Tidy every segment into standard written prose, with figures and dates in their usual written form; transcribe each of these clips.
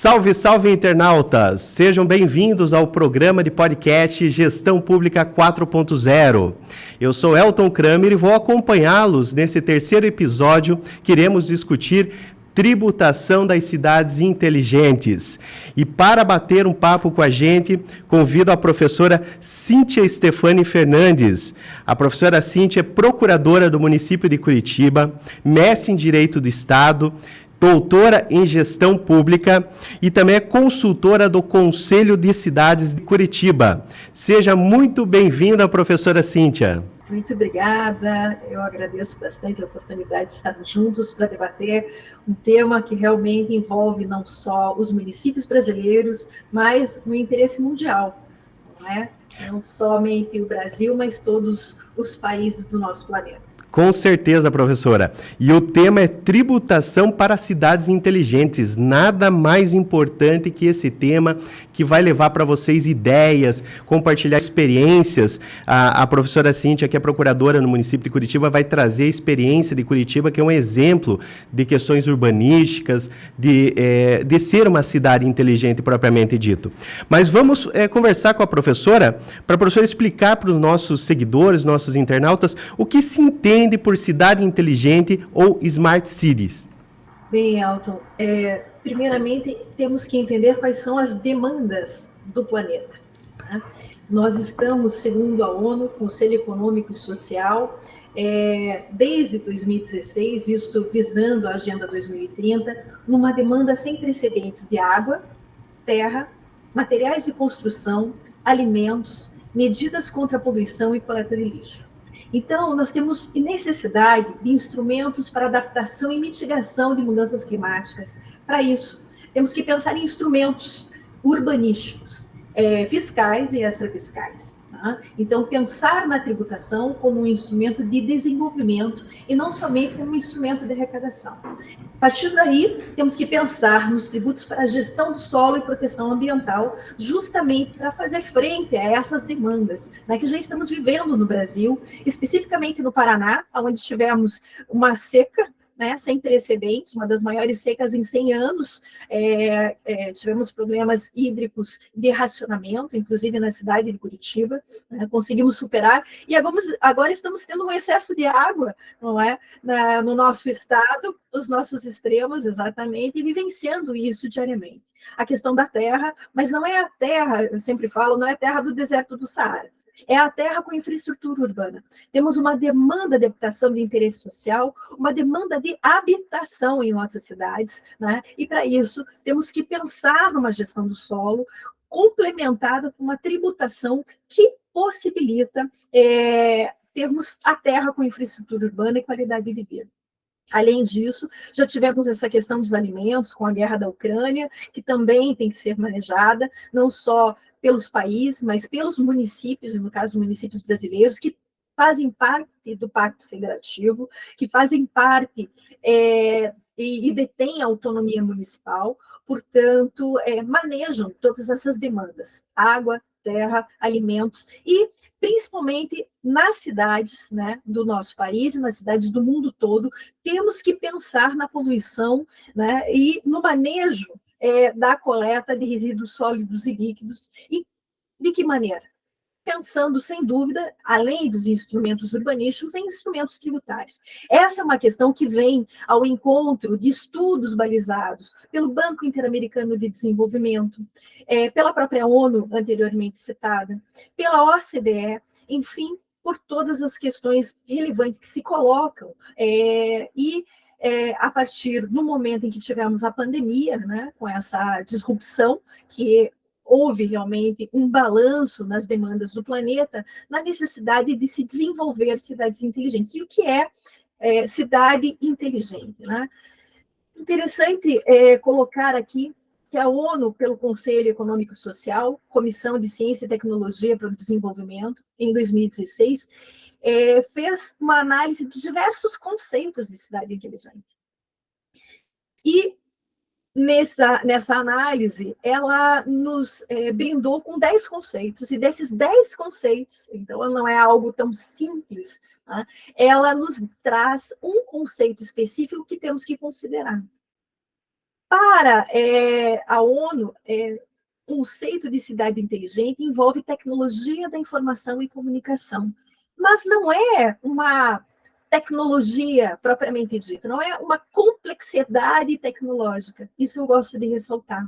Salve, salve, internautas! Sejam bem-vindos ao programa de podcast Gestão Pública 4.0. Eu sou Elton Kramer e vou acompanhá-los nesse terceiro episódio que iremos discutir tributação das cidades inteligentes. E para bater um papo com a gente, convido a professora Cíntia Stefani Fernandes. A professora Cíntia é procuradora do município de Curitiba, mestre em Direito do Estado, doutora em Gestão Pública e também é consultora do Conselho de Cidades de Curitiba. Seja muito bem-vinda, professora Cíntia. Muito obrigada, eu agradeço bastante a oportunidade de estarmos juntos para debater um tema que realmente envolve não só os municípios brasileiros, mas o interesse mundial, não é? Não somente o Brasil, mas todos os países do nosso planeta. Com certeza, professora. E o tema é tributação para cidades inteligentes. Nada mais importante que esse tema que vai levar para vocês ideias, compartilhar experiências. A professora Cíntia, que é procuradora no município de Curitiba, vai trazer a experiência de Curitiba, que é um exemplo de questões urbanísticas, de ser uma cidade inteligente propriamente dito. Mas vamos conversar com a professora, para a professora explicar para os nossos seguidores, nossos internautas, o que se entende por cidade inteligente ou smart cities. Bem, Elton, primeiramente temos que entender quais são as demandas do planeta. Né? Nós estamos, segundo a ONU, Conselho Econômico e Social, desde 2016, visando a Agenda 2030, numa demanda sem precedentes de água, terra, materiais de construção, alimentos, medidas contra a poluição e coleta de lixo. Então, nós temos necessidade de instrumentos para adaptação e mitigação de mudanças climáticas. Para isso, temos que pensar em instrumentos urbanísticos, fiscais e extrafiscais. Tá? Então, pensar na tributação como um instrumento de desenvolvimento e não somente como um instrumento de arrecadação. A partir daí, temos que pensar nos tributos para a gestão do solo e proteção ambiental, justamente para fazer frente a essas demandas, né, que já estamos vivendo no Brasil, especificamente no Paraná, onde tivemos uma seca, né, sem precedentes, uma das maiores secas em 100 anos, tivemos problemas hídricos de racionamento, inclusive na cidade de Curitiba, né, conseguimos superar, e agora estamos tendo um excesso de água, não é, no nosso estado, nos nossos extremos, exatamente, e vivenciando isso diariamente. A questão da terra, mas não é a terra, eu sempre falo, não é a terra do deserto do Saara, é a terra com infraestrutura urbana. Temos uma demanda de habitação de interesse social, uma demanda de habitação em nossas cidades, né? E para isso temos que pensar numa gestão do solo complementada com uma tributação que possibilita termos a terra com infraestrutura urbana e qualidade de vida. Além disso, já tivemos essa questão dos alimentos com a guerra da Ucrânia, que também tem que ser manejada, não só pelos países, mas pelos municípios, no caso, municípios brasileiros, que fazem parte do Pacto Federativo, que fazem parte e detêm a autonomia municipal, portanto, manejam todas essas demandas, água, terra, alimentos, e principalmente nas cidades, né, do nosso país, nas cidades do mundo todo, temos que pensar na poluição, né, e no manejo da coleta de resíduos sólidos e líquidos. E de que maneira? Pensando, sem dúvida, além dos instrumentos urbanísticos, em instrumentos tributários. Essa é uma questão que vem ao encontro de estudos balizados pelo Banco Interamericano de Desenvolvimento, pela própria ONU, anteriormente citada, pela OCDE, enfim, por todas as questões relevantes que se colocam a partir do momento em que tivemos a pandemia, né, com essa disrupção que houve realmente um balanço nas demandas do planeta, na necessidade de se desenvolver cidades inteligentes. E o que é cidade inteligente? Né? Interessante colocar aqui que a ONU, pelo Conselho Econômico e Social, Comissão de Ciência e Tecnologia para o Desenvolvimento, em 2016, fez uma análise de diversos conceitos de cidade inteligente. E nessa análise, ela nos brindou com 10 conceitos, e desses 10 conceitos, então não é algo tão simples, tá? Ela nos traz um conceito específico que temos que considerar. Para a ONU, o conceito de cidade inteligente envolve tecnologia da informação e comunicação, mas não é uma tecnologia propriamente dita, não é uma complexidade tecnológica, isso eu gosto de ressaltar.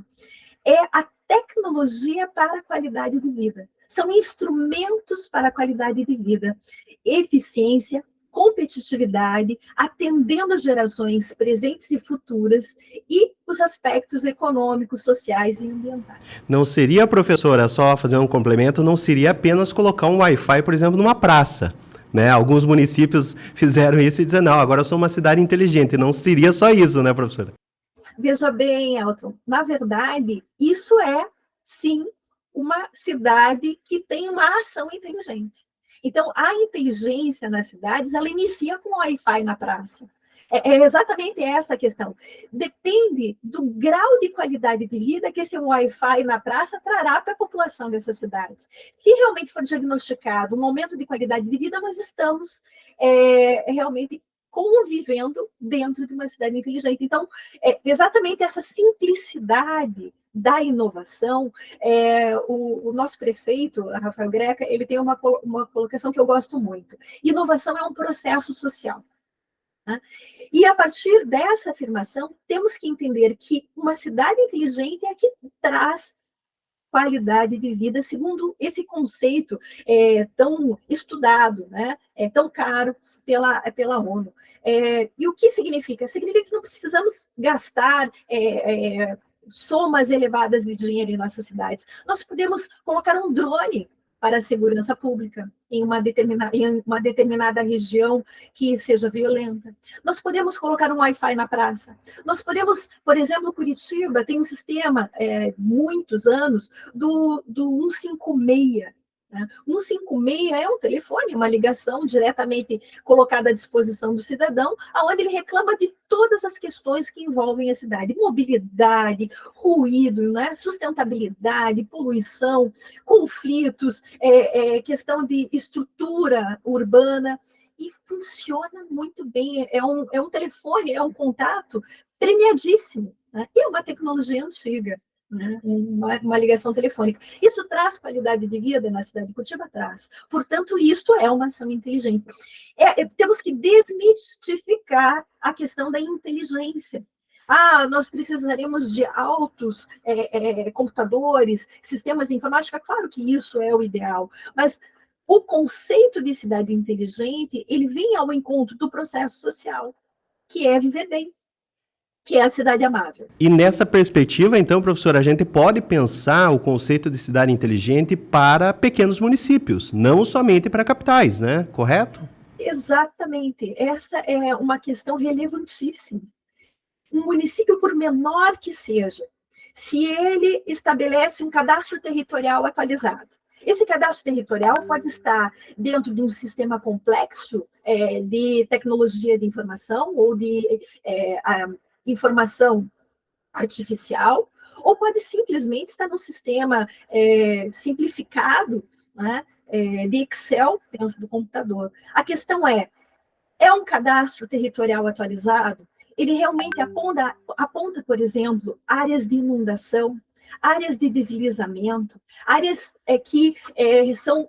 É a tecnologia para a qualidade de vida. São instrumentos para a qualidade de vida, eficiência, competitividade, atendendo às gerações presentes e futuras e os aspectos econômicos, sociais e ambientais. Não seria, professora, só fazer um complemento, não seria apenas colocar um Wi-Fi, por exemplo, numa praça. Né? Alguns municípios fizeram isso e disseram, não, agora eu sou uma cidade inteligente. Não seria só isso, né, professora? Veja bem, Elton, na verdade, isso é, sim, uma cidade que tem uma ação inteligente. Então, a inteligência nas cidades, ela inicia com o Wi-Fi na praça. É exatamente essa a questão. Depende do grau de qualidade de vida que esse Wi-Fi na praça trará para a população dessa cidade. Se realmente for diagnosticado um aumento de qualidade de vida, nós estamos realmente convivendo dentro de uma cidade inteligente. Então, exatamente essa simplicidade da inovação, o nosso prefeito, Rafael Greca, ele tem uma colocação que eu gosto muito. Inovação é um processo social. Né? E a partir dessa afirmação, temos que entender que uma cidade inteligente é a que traz qualidade de vida, segundo esse conceito tão estudado, né? Tão caro pela ONU. E o que significa? Significa que não precisamos gastar somas elevadas de dinheiro em nossas cidades. Nós podemos colocar um drone para a segurança pública em uma determinada região que seja violenta. Nós podemos colocar um Wi-Fi na praça. Nós podemos, por exemplo, Curitiba tem um sistema, muitos anos, do 156. Né? 156 é um telefone, uma ligação diretamente colocada à disposição do cidadão, onde ele reclama de todas as questões que envolvem a cidade, mobilidade, ruído, né? Sustentabilidade, poluição, conflitos, questão de estrutura urbana, e funciona muito bem, é um telefone, é um contato premiadíssimo, né? E é uma tecnologia antiga. Né? Uma ligação telefônica. Isso traz qualidade de vida na cidade de Curitiba? Traz. Portanto, isto é uma ação inteligente. Temos que desmistificar a questão da inteligência. Nós precisaremos de altos computadores, sistemas de informática. Claro que isso é o ideal, mas o conceito de cidade inteligente, ele vem ao encontro do processo social, que é viver bem, que é a cidade amável. E nessa perspectiva, então, professora, a gente pode pensar o conceito de cidade inteligente para pequenos municípios, não somente para capitais, né? Correto? Exatamente. Essa é uma questão relevantíssima. Um município, por menor que seja, se ele estabelece um cadastro territorial atualizado, esse cadastro territorial pode estar dentro de um sistema complexo de tecnologia de informação ou de informação artificial, ou pode simplesmente estar num sistema simplificado, né, de Excel dentro do computador. A questão é um cadastro territorial atualizado? Ele realmente aponta, por exemplo, áreas de inundação, áreas de deslizamento, áreas que são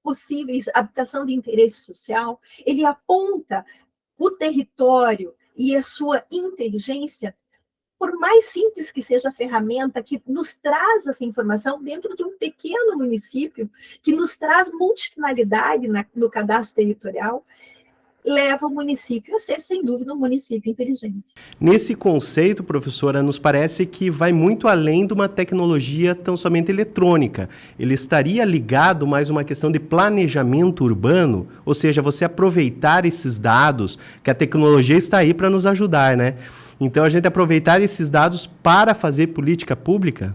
possíveis habitação de interesse social, ele aponta o território e a sua inteligência, por mais simples que seja a ferramenta que nos traz essa informação dentro de um pequeno município, que nos traz multifinalidade no cadastro territorial, leva o município a ser, sem dúvida, um município inteligente. Nesse conceito, professora, nos parece que vai muito além de uma tecnologia tão somente eletrônica. Ele estaria ligado mais a uma questão de planejamento urbano, ou seja, você aproveitar esses dados, que a tecnologia está aí para nos ajudar, né? Então, a gente aproveitar esses dados para fazer política pública?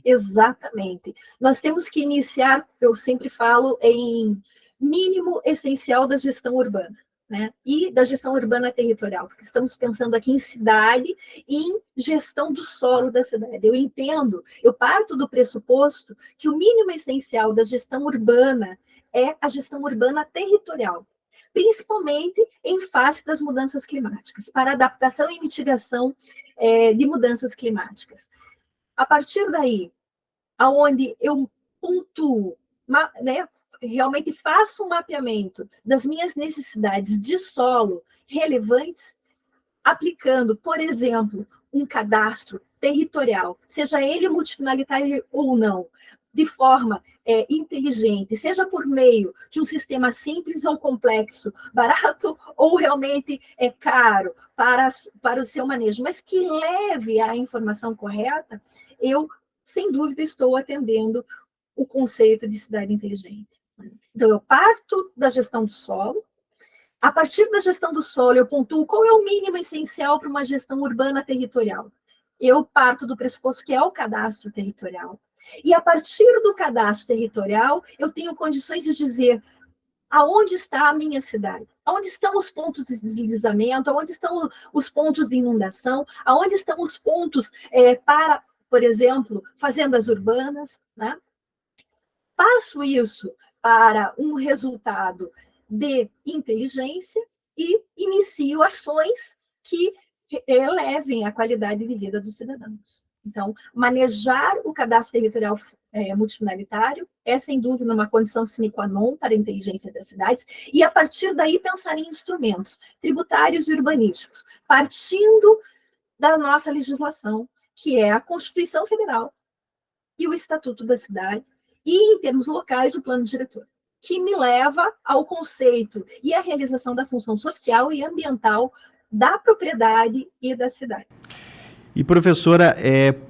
Exatamente. Nós temos que iniciar, eu sempre falo, em mínimo essencial da gestão urbana. Né? E da gestão urbana territorial, porque estamos pensando aqui em cidade e em gestão do solo da cidade. Eu parto do pressuposto que o mínimo essencial da gestão urbana é a gestão urbana territorial. principalmente em face das mudanças climáticas, para adaptação e mitigação de mudanças climáticas. A partir daí, aonde eu pontuo, né, realmente faço um mapeamento das minhas necessidades de solo relevantes, aplicando, por exemplo, um cadastro territorial, seja ele multifinalitário ou não, de forma inteligente, seja por meio de um sistema simples ou complexo, barato ou realmente caro para o seu manejo, mas que leve a informação correta, eu, sem dúvida, estou atendendo o conceito de cidade inteligente. Então, eu parto da gestão do solo. A partir da gestão do solo, eu pontuo qual é o mínimo essencial para uma gestão urbana territorial. Eu parto do pressuposto que é o cadastro territorial. E a partir do cadastro territorial, eu tenho condições de dizer aonde está a minha cidade, aonde estão os pontos de deslizamento, aonde estão os pontos de inundação, aonde estão os pontos para, por exemplo, fazendas urbanas, né? Passo isso para um resultado de inteligência e inicio ações que elevem a qualidade de vida dos cidadãos. Então, manejar o cadastro territorial multifinalitário é, sem dúvida, uma condição sine qua non para a inteligência das cidades, e, a partir daí, pensar em instrumentos tributários e urbanísticos, partindo da nossa legislação, que é a Constituição Federal e o Estatuto da Cidade, e, em termos locais, o Plano Diretor, que me leva ao conceito e à realização da função social e ambiental da propriedade e da cidade. E, professora,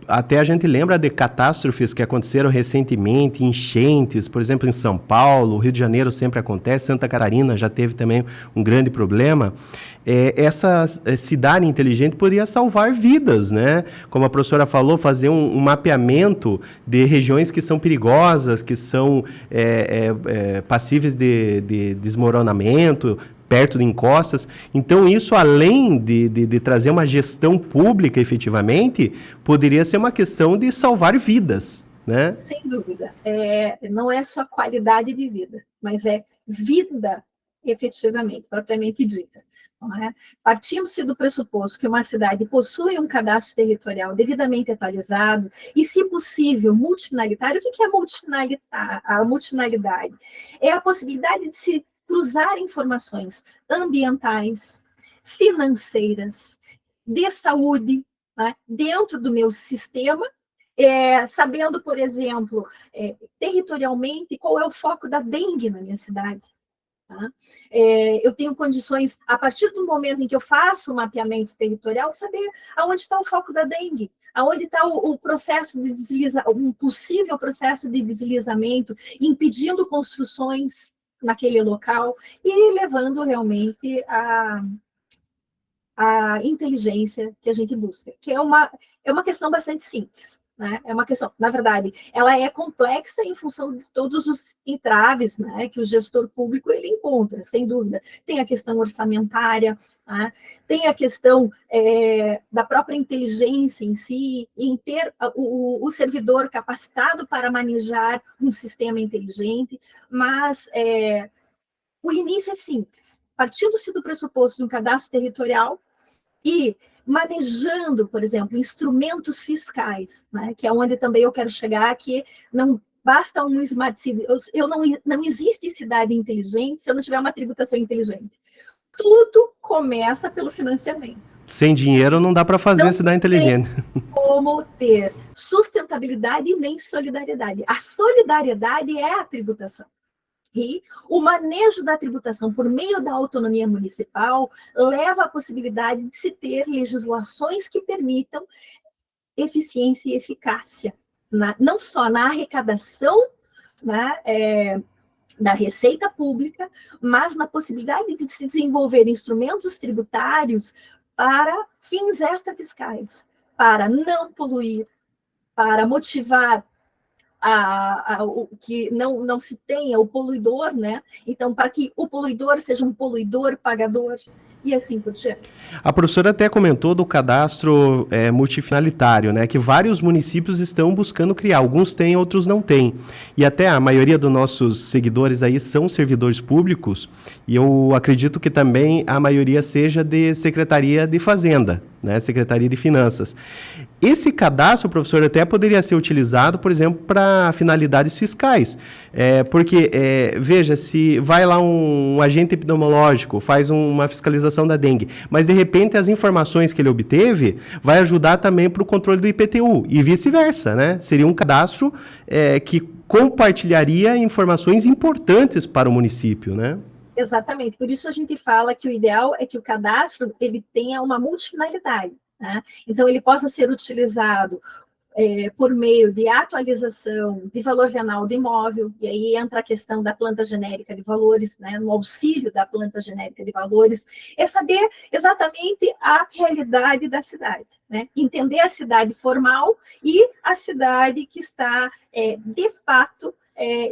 até a gente lembra de catástrofes que aconteceram recentemente, enchentes, por exemplo, em São Paulo, Rio de Janeiro sempre acontece, Santa Catarina já teve também um grande problema. Essa cidade inteligente poderia salvar vidas, né? Como a professora falou, fazer um mapeamento de regiões que são perigosas, que são passíveis de desmoronamento, perto de encostas. Então, isso, além de trazer uma gestão pública, efetivamente, poderia ser uma questão de salvar vidas, né? Sem dúvida. Não é só qualidade de vida, mas é vida, efetivamente, propriamente dita. Não é? Partindo-se do pressuposto que uma cidade possui um cadastro territorial devidamente atualizado e, se possível, multifinalitário. O que é a multifinalidade? É a possibilidade de se cruzar informações ambientais, financeiras, de saúde, né, dentro do meu sistema, sabendo, por exemplo, territorialmente, qual é o foco da dengue na minha cidade. Tá? Eu tenho condições, a partir do momento em que eu faço o mapeamento territorial, saber aonde está o foco da dengue, aonde está o processo de deslizamento, um possível processo de deslizamento, impedindo construções naquele local e levando realmente a inteligência que a gente busca, que é uma questão bastante simples, né? É uma questão, na verdade, ela é complexa em função de todos os entraves, né, que o gestor público ele encontra, sem dúvida. Tem a questão orçamentária, né? Tem a questão da própria inteligência em si, em ter o servidor capacitado para manejar um sistema inteligente, mas o início é simples. Partindo-se do pressuposto de um cadastro territorial e manejando, por exemplo, instrumentos fiscais, né, que é onde também eu quero chegar, que não basta um smart city, não existe cidade inteligente se eu não tiver uma tributação inteligente. Tudo começa pelo financiamento. Sem dinheiro não dá para fazer cidade inteligente. Como ter sustentabilidade e nem solidariedade. A solidariedade é a tributação. E o manejo da tributação por meio da autonomia municipal leva à possibilidade de se ter legislações que permitam eficiência e eficácia, não só na arrecadação, né, da receita pública, mas na possibilidade de se desenvolver instrumentos tributários para fins extrafiscais, para não poluir, para motivar o que não se tenha o poluidor, né? Então, para que o poluidor seja um poluidor pagador. e assim por diante. A professora até comentou do cadastro multifinalitário, né, que vários municípios estão buscando criar. Alguns têm, outros não têm. E até a maioria dos nossos seguidores aí são servidores públicos, e eu acredito que também a maioria seja de Secretaria de Fazenda, né, Secretaria de Finanças. Esse cadastro, professor, até poderia ser utilizado, por exemplo, para finalidades fiscais. Porque, veja, se vai lá um agente epidemiológico, faz uma fiscalização da dengue, mas de repente as informações que ele obteve vai ajudar também para o controle do IPTU e vice-versa, né? Seria um cadastro que compartilharia informações importantes para o município, né? Exatamente, por isso a gente fala que o ideal é que o cadastro ele tenha uma multifinalidade, né? Então ele possa ser utilizado por meio de atualização de valor venal do imóvel, e aí entra a questão da planta genérica de valores, né, no auxílio da planta genérica de valores, é saber exatamente a realidade da cidade, né, entender a cidade formal e a cidade que está, de fato,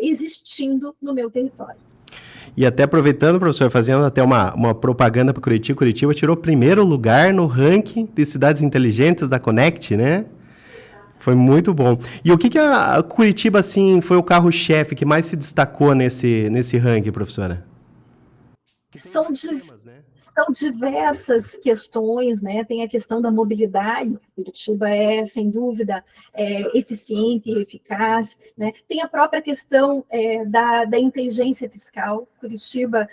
existindo no meu território. E até aproveitando, professor, fazendo até uma propaganda para Curitiba, Curitiba tirou primeiro lugar no ranking de cidades inteligentes da Connect, né? Foi muito bom. E o que a Curitiba, assim, foi o carro-chefe que mais se destacou nesse ranking, professora? São diversas questões, né? Tem a questão da mobilidade, Curitiba é, sem dúvida, eficiente e eficaz, né? Tem a própria questão da inteligência fiscal. Curitiba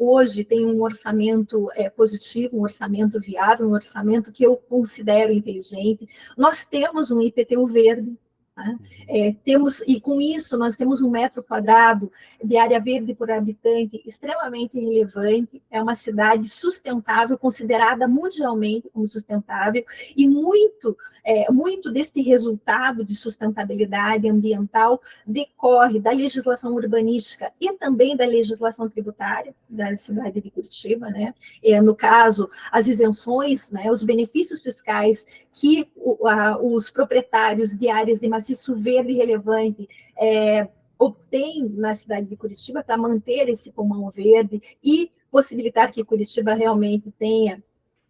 hoje tem um orçamento positivo, um orçamento viável, um orçamento que eu considero inteligente. Nós temos um IPTU verde, né? E com isso nós temos 1 metro quadrado de área verde por habitante extremamente relevante, é uma cidade sustentável, considerada mundialmente como sustentável, e muito deste resultado de sustentabilidade ambiental decorre da legislação urbanística e também da legislação tributária da cidade de Curitiba, né? No caso, as isenções, né, os benefícios fiscais que os proprietários de áreas de maciço verde relevante obtêm na cidade de Curitiba para manter esse pulmão verde e possibilitar que Curitiba realmente tenha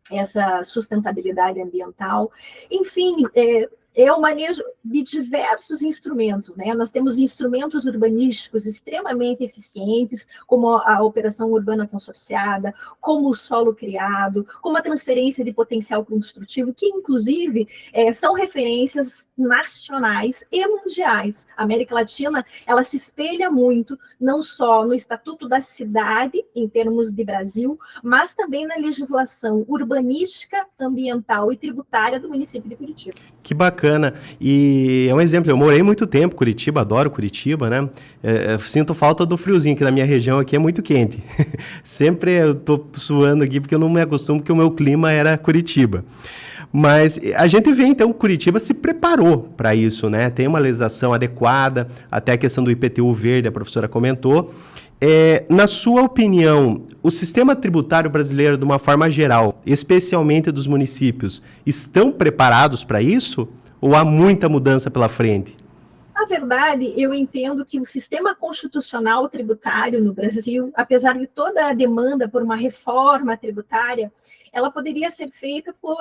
essa sustentabilidade ambiental. Enfim, o manejo de diversos instrumentos, né? Nós temos instrumentos urbanísticos extremamente eficientes, como a operação urbana consorciada, como o solo criado, como a transferência de potencial construtivo, que, inclusive, são referências nacionais e mundiais. A América Latina, ela se espelha muito, não só no Estatuto da Cidade, em termos de Brasil, mas também na legislação urbanística, ambiental e tributária do município de Curitiba. Que bacana. E é um exemplo, eu morei muito tempo em Curitiba, adoro Curitiba, né? Sinto falta do friozinho, que na minha região aqui é muito quente. Sempre eu tô suando aqui porque eu não me acostumo, porque o meu clima era Curitiba. Mas a gente vê, então, que Curitiba se preparou para isso, né? Tem uma legislação adequada, até a questão do IPTU verde, a professora comentou. Na sua opinião, o sistema tributário brasileiro, de uma forma geral, especialmente dos municípios, estão preparados para isso? Ou há muita mudança pela frente? Na verdade, eu entendo que o sistema constitucional tributário no Brasil, apesar de toda a demanda por uma reforma tributária, ela poderia ser feita por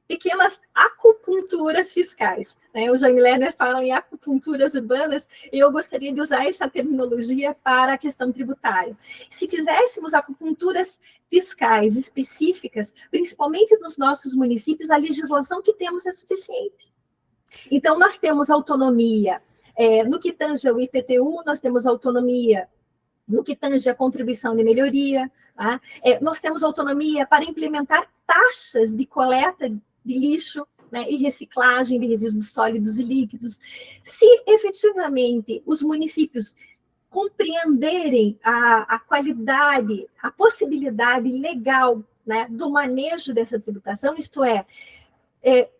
pequenas acupunturas fiscais, né? O Jaime Lerner fala em acupunturas urbanas, e eu gostaria de usar essa terminologia para a questão tributária. Se fizéssemos acupunturas fiscais específicas, principalmente nos nossos municípios, a legislação que temos é suficiente. Então, nós temos autonomia no que tange ao IPTU, nós temos autonomia no que tange à contribuição de melhoria, tá? Nós temos autonomia para implementar taxas de coleta de lixo, né, e reciclagem de resíduos sólidos e líquidos. Se efetivamente os municípios compreenderem a qualidade, a possibilidade legal, né, do manejo dessa tributação, isto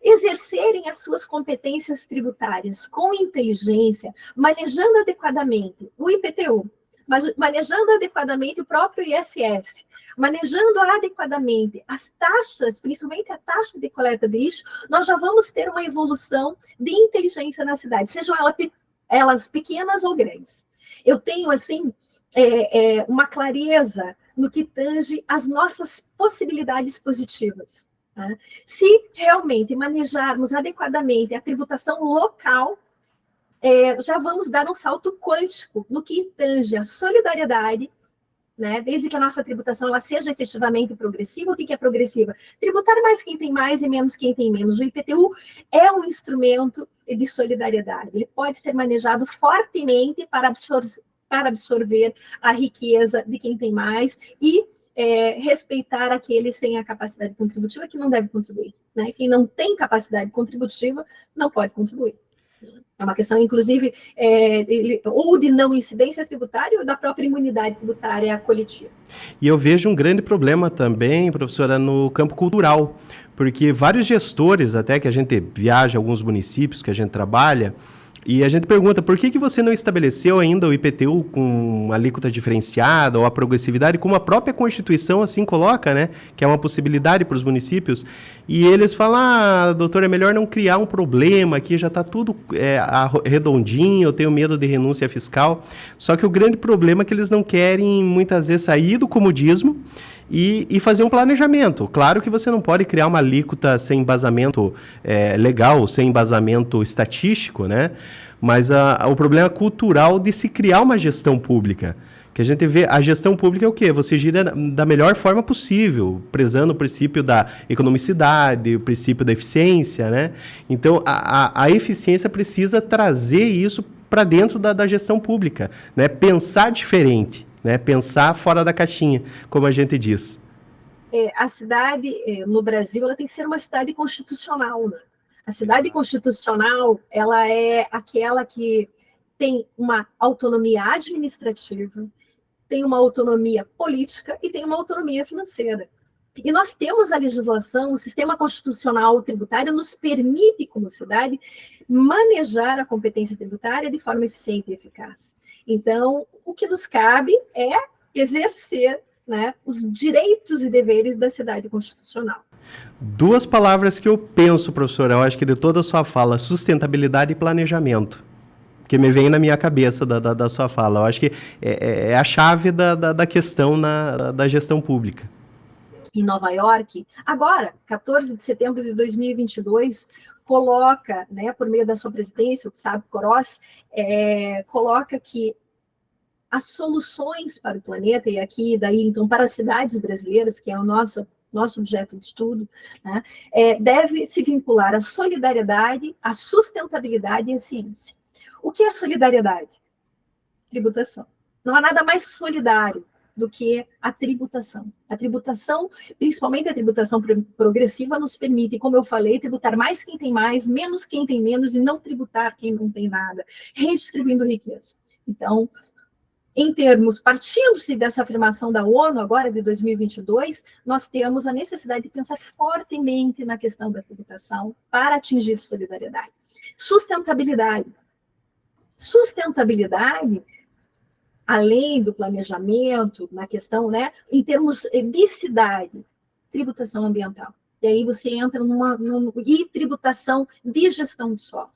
exercerem as suas competências tributárias com inteligência, manejando adequadamente o IPTU, manejando adequadamente o próprio ISS, manejando adequadamente as taxas, principalmente a taxa de coleta de lixo, nós já vamos ter uma evolução de inteligência na cidade, sejam elas pequenas ou grandes. Eu tenho, assim, uma clareza no que tange às nossas possibilidades positivas. Tá? Se realmente manejarmos adequadamente a tributação local, já vamos dar um salto quântico no que tange a solidariedade, né? Desde que a nossa tributação ela seja efetivamente progressiva. O que é progressiva? Tributar mais quem tem mais e menos quem tem menos. O IPTU é um instrumento de solidariedade. Ele pode ser manejado fortemente para absorver a riqueza de quem tem mais e respeitar aquele sem a capacidade contributiva que não deve contribuir. Né? Quem não tem capacidade contributiva não pode contribuir. É uma questão, inclusive, ou de não incidência tributária ou da própria imunidade tributária coletiva. E eu vejo um grande problema também, professora, no campo cultural, porque vários gestores, até que a gente viaja a alguns municípios que a gente trabalha, e a gente pergunta, por que você não estabeleceu ainda o IPTU com alíquota diferenciada ou a progressividade, como a própria Constituição assim coloca, né? Que é uma possibilidade para os municípios. E eles falam, doutor, é melhor não criar um problema aqui, já está tudo redondinho, eu tenho medo de renúncia fiscal. Só que o grande problema é que eles não querem, muitas vezes, sair do comodismo e fazer um planejamento. Claro que você não pode criar uma alíquota sem embasamento legal, sem embasamento estatístico, né? Mas o problema cultural de se criar uma gestão pública. Que a gente vê, a gestão pública é o quê? Você gira da melhor forma possível, prezando o princípio da economicidade, o princípio da eficiência, né? Então, a eficiência precisa trazer isso para dentro da gestão pública, né? Pensar diferente, né? Pensar fora da caixinha, como a gente diz. A cidade, no Brasil, ela tem que ser uma cidade constitucional, né? A cidade constitucional, ela é aquela que tem uma autonomia administrativa, tem uma autonomia política e tem uma autonomia financeira. E nós temos a legislação, o sistema constitucional tributário nos permite, como cidade, manejar a competência tributária de forma eficiente e eficaz. Então, o que nos cabe é exercer, né, os direitos e deveres da cidade constitucional. Duas palavras que eu penso, professora, eu acho que de toda a sua fala, sustentabilidade e planejamento, que me vem na minha cabeça da sua fala. Eu acho que é a chave da questão da gestão pública. Em Nova York, agora, 14 de setembro de 2022, coloca, né, por meio da sua presidência, o Tsab Koros, coloca que as soluções para o planeta, e aqui, daí, então, para as cidades brasileiras, que é o nosso objeto de estudo, né, deve se vincular à solidariedade, à sustentabilidade e à ciência. O que é solidariedade? Tributação. Não há nada mais solidário do que a tributação. A tributação, principalmente a tributação progressiva, nos permite, como eu falei, tributar mais quem tem mais, menos quem tem menos, e não tributar quem não tem nada, redistribuindo riqueza. Então, em termos, partindo-se dessa afirmação da ONU, agora de 2022, nós temos a necessidade de pensar fortemente na questão da tributação para atingir solidariedade. Sustentabilidade. Sustentabilidade, além do planejamento, na questão, né, em termos de cidade, tributação ambiental. E aí você entra e tributação de gestão de solo.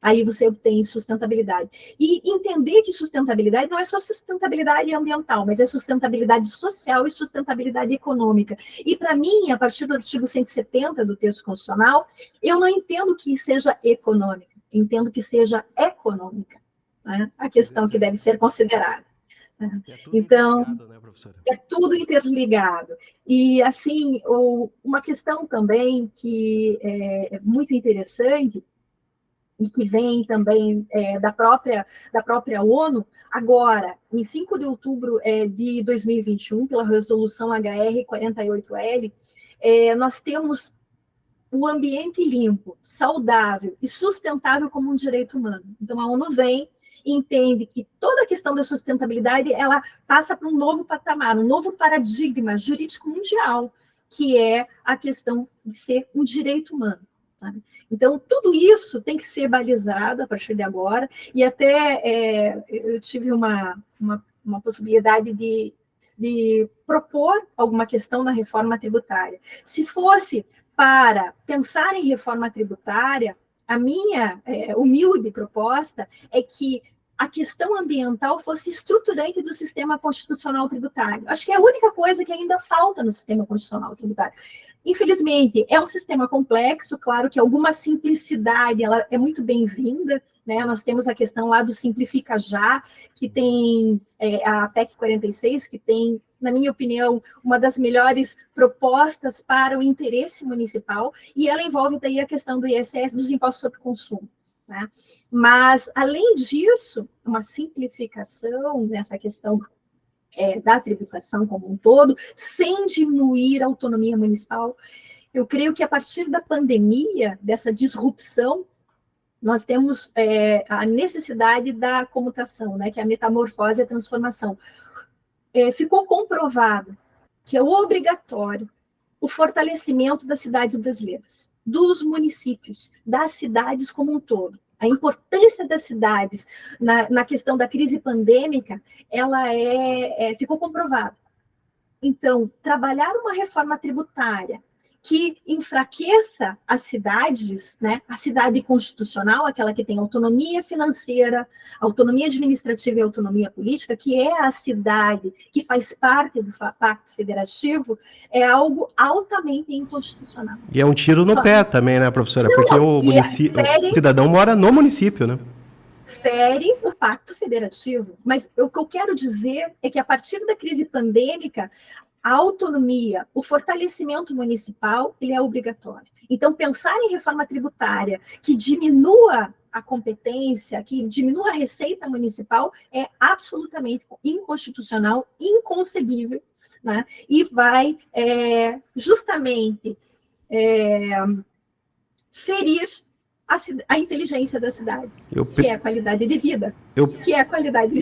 Aí você obtém sustentabilidade. E entender que sustentabilidade não é só sustentabilidade ambiental, mas é sustentabilidade social e sustentabilidade econômica. E, para mim, a partir do artigo 170 do texto constitucional, eu não entendo que seja econômica, entendo que seja econômica, né? A questão que deve ser considerada. Então, né, é tudo interligado. E, assim, uma questão também que é muito interessante, e que vem também da própria ONU, agora, em 5 de outubro de 2021, pela resolução HR 48L, nós temos o ambiente limpo, saudável e sustentável como um direito humano. Então, a ONU vem e entende que toda a questão da sustentabilidade, ela passa para um novo patamar, um novo paradigma jurídico mundial, que é a questão de ser um direito humano. Então, tudo isso tem que ser balizado a partir de agora, e até eu tive uma possibilidade de propor alguma questão na reforma tributária. Se fosse para pensar em reforma tributária, a minha humilde proposta é que a questão ambiental fosse estruturante do sistema constitucional tributário. Acho que é a única coisa que ainda falta no sistema constitucional tributário. Infelizmente, é um sistema complexo, claro que alguma simplicidade ela é muito bem-vinda, né? Nós temos a questão lá do Simplifica Já, que tem a PEC 46, que tem, na minha opinião, uma das melhores propostas para o interesse municipal, e ela envolve daí a questão do ISS, dos impostos sobre consumo. Né? Mas, além disso, uma simplificação nessa questão da tributação como um todo, sem diminuir a autonomia municipal. Eu creio que a partir da pandemia, dessa disrupção, nós temos a necessidade da comutação, né, que é a metamorfose e a transformação. Ficou comprovado que é obrigatório o fortalecimento das cidades brasileiras, dos municípios, das cidades como um todo. A importância das cidades na questão da crise pandêmica, ela ficou comprovada. Então, trabalhar uma reforma tributária que enfraqueça as cidades, né, a cidade constitucional, aquela que tem autonomia financeira, autonomia administrativa e autonomia política, que é a cidade que faz parte do Pacto Federativo, é algo altamente inconstitucional. E é um tiro no pé também, né, professora? Porque o cidadão mora no município, né? Fere o Pacto Federativo. Mas o que eu quero dizer é que, a partir da crise pandêmica, a autonomia, o fortalecimento municipal, ele é obrigatório. Então, pensar em reforma tributária que diminua a competência, que diminua a receita municipal, é absolutamente inconstitucional, inconcebível, né? E vai justamente ferir a inteligência das cidades, que é a qualidade de vida.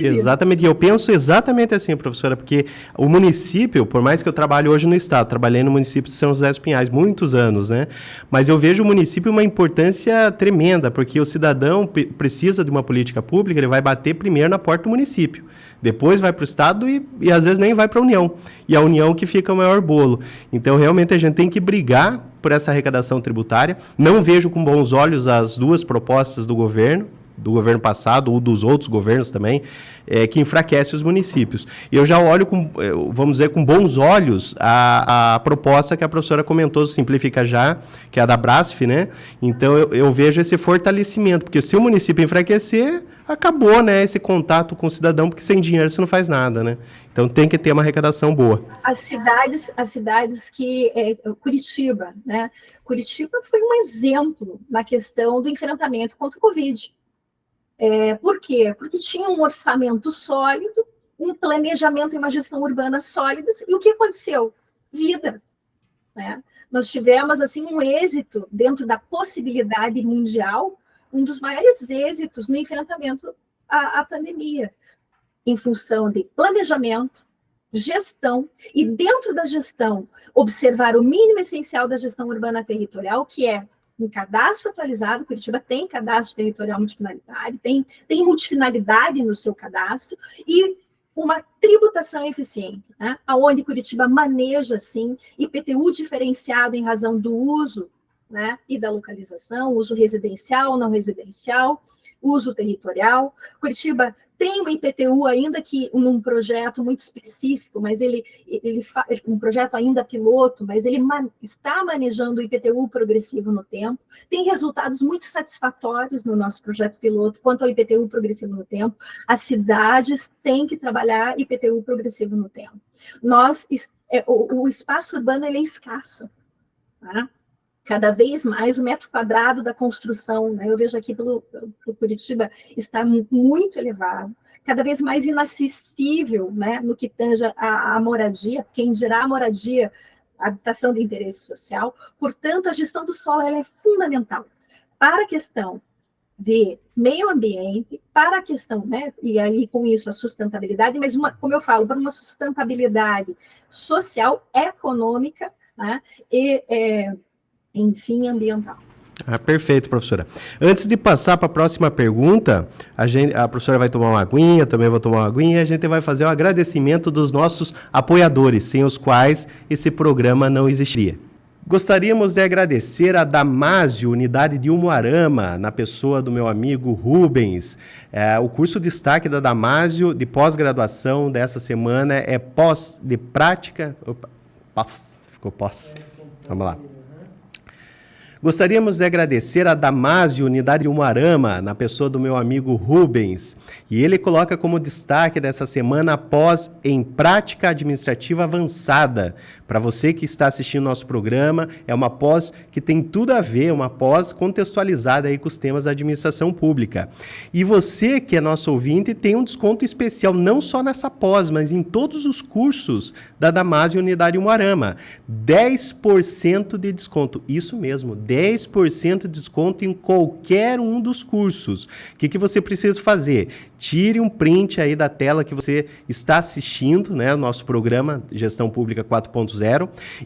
Exatamente, e eu penso exatamente assim, professora, porque o município, por mais que eu trabalhe hoje no estado, trabalhei no município de São José dos Pinhais, muitos anos, né? Mas eu vejo o município uma importância tremenda, porque o cidadão precisa de uma política pública, ele vai bater primeiro na porta do município, depois vai para o estado e às vezes nem vai para a União, e a União que fica o maior bolo. Então, realmente, a gente tem que brigar por essa arrecadação tributária. Não vejo com bons olhos as duas propostas do governo passado, ou dos outros governos também, que enfraquece os municípios. E eu já olho, vamos dizer, com bons olhos a proposta que a professora comentou, do Simplifica Já, que é a da Brasf, né? Então, eu vejo esse fortalecimento, porque se o município enfraquecer, acabou, né, esse contato com o cidadão, porque sem dinheiro você não faz nada, né? Então, tem que ter uma arrecadação boa. As cidades que... Curitiba, né? Curitiba foi um exemplo na questão do enfrentamento contra o Covid. Por quê? Porque tinha um orçamento sólido, um planejamento e uma gestão urbana sólidas, e o que aconteceu? Vida. Né? Nós tivemos, assim, um êxito dentro da possibilidade mundial, um dos maiores êxitos no enfrentamento à pandemia, em função de planejamento, gestão, e dentro da gestão, observar o mínimo essencial da gestão urbana territorial, que é um cadastro atualizado. Curitiba tem cadastro territorial multifinalidade, tem multifinalidade no seu cadastro, e uma tributação eficiente, né? Onde Curitiba maneja, sim, IPTU diferenciado em razão do uso, né, e da localização, uso residencial, não residencial, uso territorial. Curitiba tem um IPTU, ainda que num projeto muito específico, mas um projeto ainda piloto, mas ele está manejando o IPTU progressivo no tempo. Tem resultados muito satisfatórios no nosso projeto piloto quanto ao IPTU progressivo no tempo. As cidades têm que trabalhar IPTU progressivo no tempo. O espaço urbano ele é escasso, tá? Cada vez mais o metro quadrado da construção, né, eu vejo aqui pelo Curitiba, está muito elevado, cada vez mais inacessível, né, no que tange a moradia, quem dirá a moradia, a habitação de interesse social. Portanto, a gestão do solo ela é fundamental para a questão de meio ambiente, para a questão, né, e aí com isso a sustentabilidade, mas como eu falo, para uma sustentabilidade social, econômica, né, e enfim, ambiental. Perfeito, professora. Antes de passar para a próxima pergunta, a professora vai tomar uma aguinha, também vou tomar uma aguinha, e a gente vai fazer o agradecimento dos nossos apoiadores, sem os quais esse programa não existiria. Gostaríamos de agradecer a Damásio, unidade de Umuarama, na pessoa do meu amigo Rubens. O curso destaque da Damásio de pós-graduação dessa semana é pós de prática... Opa, ficou pós. Vamos lá. Gostaríamos de agradecer a Damásio, unidade de Umuarama, na pessoa do meu amigo Rubens. E ele coloca como destaque dessa semana a pós em prática administrativa avançada. Para você que está assistindo nosso programa, é uma pós que tem tudo a ver, uma pós contextualizada aí com os temas da administração pública. E você que é nosso ouvinte tem um desconto especial, não só nessa pós, mas em todos os cursos da Damásio Unidade Umuarama. 10% de desconto, isso mesmo, 10% de desconto em qualquer um dos cursos. O que você precisa fazer? Tire um print aí da tela que você está assistindo, né, o nosso programa Gestão Pública 4.0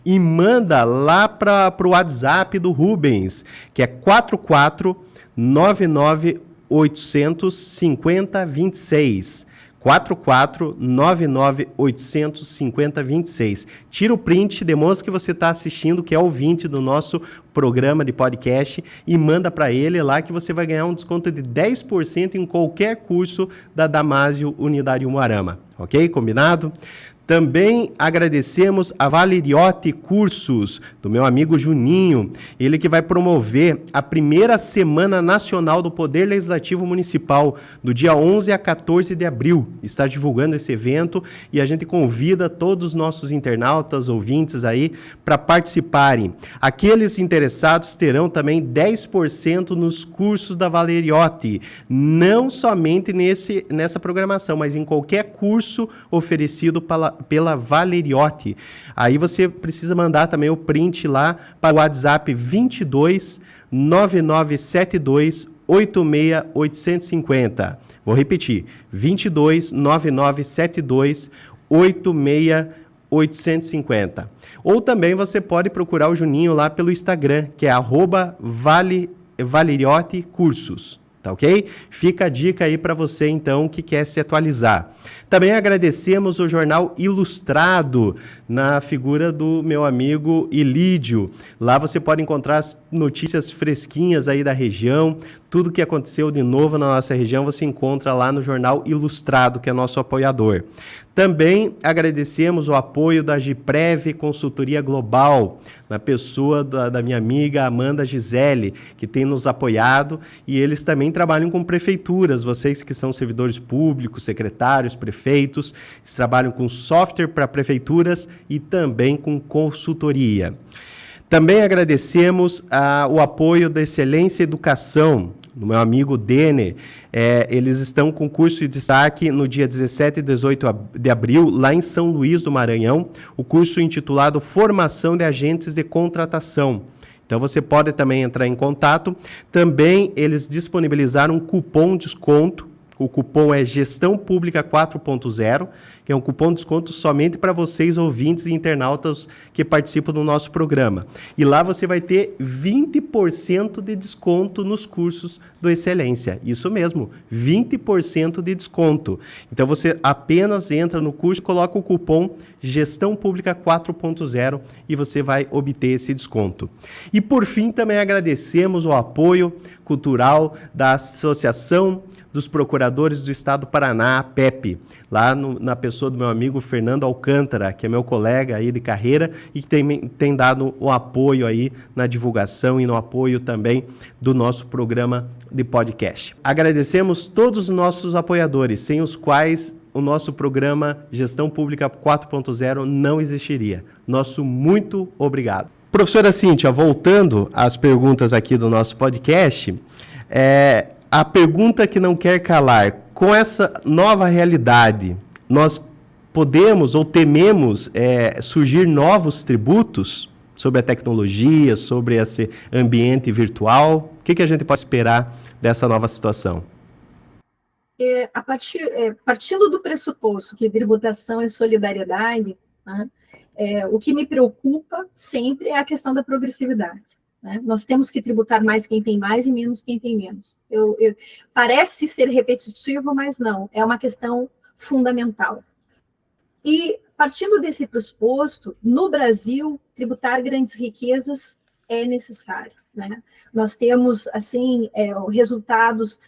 e manda lá para o WhatsApp do Rubens, que é 4499-850-5026. 4499-850-5026. Tira o print, demonstra que você está assistindo, que é ouvinte do nosso programa de podcast e manda para ele lá que você vai ganhar um desconto de 10% em qualquer curso da Damásio Unidade Umuarama. Ok? Combinado? Também agradecemos a Valeriotti Cursos, do meu amigo Juninho, ele que vai promover a primeira Semana Nacional do Poder Legislativo Municipal, do dia 11 a 14 de abril. Está divulgando esse evento e a gente convida todos os nossos internautas, ouvintes aí, para participarem. Aqueles interessados terão também 10% nos cursos da Valeriotti, não somente nessa programação, mas em qualquer curso oferecido pela Valeriotti. Aí você precisa mandar também o print lá para o WhatsApp 22 9972 86850. Vou repetir, 22 9972 86850. Ou também você pode procurar o Juninho lá pelo Instagram, que é @Valeriotti Cursos. Tá ok? Fica a dica aí para você, então, que quer se atualizar. Também agradecemos o Jornal Ilustrado, na figura do meu amigo Ilídio. Lá você pode encontrar as notícias fresquinhas aí da região, tudo que aconteceu de novo na nossa região você encontra lá no Jornal Ilustrado, que é nosso apoiador. Também agradecemos o apoio da Giprev Consultoria Global, na pessoa da minha amiga Amanda Gisele, que tem nos apoiado, e eles também trabalham com prefeituras, vocês que são servidores públicos, secretários, prefeitos, eles trabalham com software para prefeituras e também com consultoria. Também agradecemos o apoio da Excelência Educação, do meu amigo Denner. Eles estão com curso de destaque no dia 17 e 18 de abril, lá em São Luís do Maranhão, o curso intitulado Formação de Agentes de Contratação. Então, você pode também entrar em contato. Também eles disponibilizaram um cupom de desconto. O cupom é Gestão Pública 4.0, que é um cupom de desconto somente para vocês, ouvintes e internautas que participam do nosso programa. E lá você vai ter 20% de desconto nos cursos do Excelência. Isso mesmo, 20% de desconto. Então, você apenas entra no curso, coloca o cupom Gestão Pública 4.0 e você vai obter esse desconto. E, por fim, também agradecemos o apoio cultural da Associação dos Procuradores do Estado do Paraná, a PEP, lá na pessoa do meu amigo Fernando Alcântara, que é meu colega aí de carreira e que tem dado o apoio aí na divulgação e no apoio também do nosso programa de podcast. Agradecemos todos os nossos apoiadores, sem os quais o nosso programa Gestão Pública 4.0 não existiria. Nosso muito obrigado. Professora Cíntia, voltando às perguntas aqui do nosso podcast, a pergunta que não quer calar: com essa nova realidade, nós podemos ou tememos surgir novos tributos sobre a tecnologia, sobre esse ambiente virtual? O que a gente pode esperar dessa nova situação? Partindo do pressuposto que tributação é solidariedade, né, o que me preocupa sempre é a questão da progressividade. Né? Nós temos que tributar mais quem tem mais e menos quem tem menos. Parece ser repetitivo, mas não, é uma questão fundamental. E partindo desse pressuposto, no Brasil, tributar grandes riquezas é necessário, né? Nós temos, assim, resultados...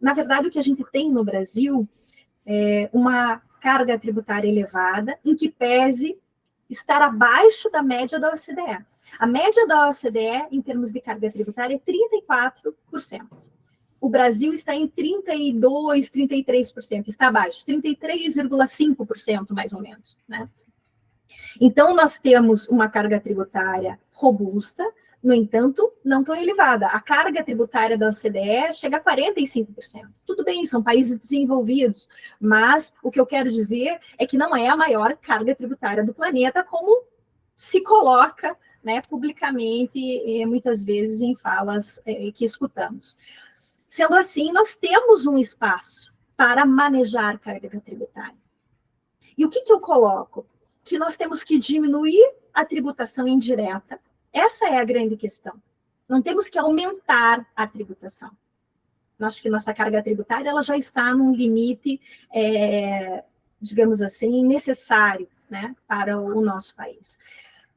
na verdade, o que a gente tem no Brasil é uma carga tributária elevada, em que pese estar abaixo da média da OCDE. A média da OCDE, em termos de carga tributária, é 34%. O Brasil está em 32%, 33%, está abaixo, 33,5% mais ou menos, né? Então, nós temos uma carga tributária robusta, no entanto, não tão elevada. A carga tributária da OCDE chega a 45%. Tudo bem, são países desenvolvidos, mas o que eu quero dizer é que não é a maior carga tributária do planeta, como se coloca, né, publicamente, muitas vezes em falas que escutamos. Sendo assim, nós temos um espaço para manejar carga tributária. E o que eu coloco? Que nós temos que diminuir a tributação indireta. Essa é a grande questão. Não temos que aumentar a tributação. Acho que nossa carga tributária ela já está num limite, digamos assim, necessário, né, para o nosso país.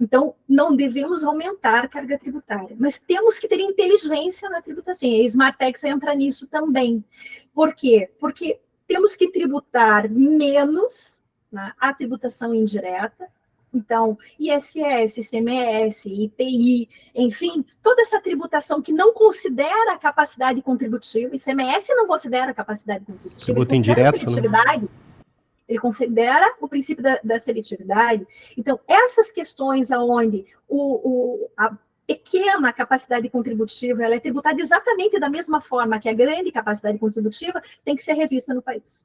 Então, não devemos aumentar a carga tributária, mas temos que ter inteligência na tributação. E a Smartex entra nisso também. Por quê? Porque temos que tributar menos, né, a tributação indireta. Então, ISS, ICMS, IPI, enfim, toda essa tributação que não considera a capacidade contributiva, ICMS não considera a capacidade contributiva, tributo ele considera indireto, a seletividade, né? Ele considera o princípio da seletividade. Então, essas questões onde a pequena capacidade contributiva ela é tributada exatamente da mesma forma que a grande capacidade contributiva, tem que ser revista no país.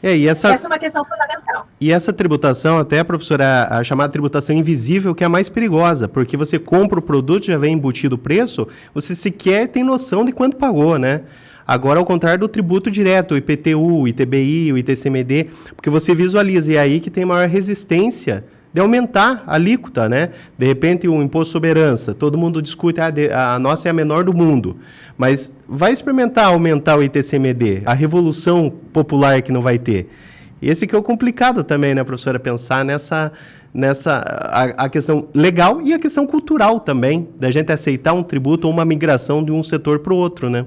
Essa é uma questão fundamental. E essa tributação, até, professora, a chamada tributação invisível, que é a mais perigosa, porque você compra o produto, já vem embutido o preço, você sequer tem noção de quanto pagou, né? Agora, ao contrário do tributo direto, o IPTU, o ITBI, o ITCMD, porque você visualiza, e é aí que tem maior resistência de aumentar a alíquota, né? De repente, o imposto sobre herança, todo mundo discute, a nossa é a menor do mundo, mas vai experimentar aumentar o ITCMD, a revolução popular que não vai ter. Esse que é o complicado também, né, professora, pensar a questão legal e a questão cultural também, da gente aceitar um tributo ou uma migração de um setor para o outro, né?